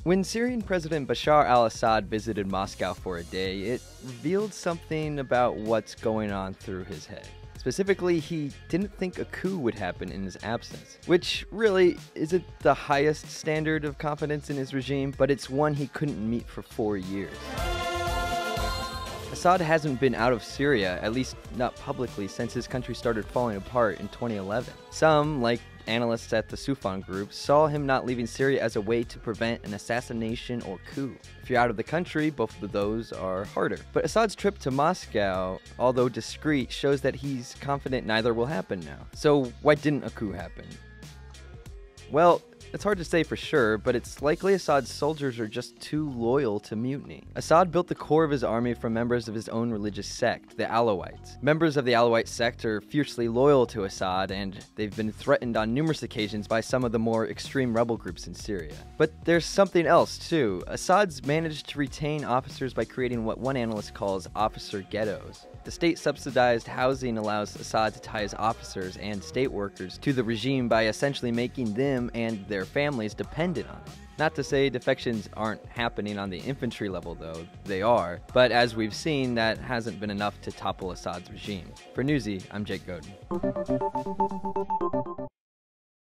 When Syrian President Bashar Al-Assad visited Moscow for a day, it revealed something about what's going on through his head. Specifically, he didn't think a coup would happen in his absence, which really isn't the highest standard of confidence in his regime, but it's one he couldn't meet for 4 years. Assad hasn't been out of Syria, at least not publicly, since his country started falling apart in 2011. Some, like analysts at the Soufan Group, saw him not leaving Syria as a way to prevent an assassination or coup. If you're out of the country, both of those are harder. But Assad's trip to Moscow, although discreet, shows that he's confident neither will happen now. So why didn't a coup happen? Well, it's hard to say for sure, but it's likely Assad's soldiers are just too loyal to mutiny. Assad built the core of his army from members of his own religious sect, the Alawites. Members of the Alawite sect are fiercely loyal to Assad, and they've been threatened on numerous occasions by some of the more extreme rebel groups in Syria. But there's something else too. Assad's managed to retain officers by creating what one analyst calls officer ghettos. The state-subsidized housing allows Assad to tie his officers and state workers to the regime by essentially making them and their families dependent on it. Not to say defections aren't happening on the infantry level though, they are, but as we've seen, that hasn't been enough to topple Assad's regime. For Newsy, I'm Jake Godin.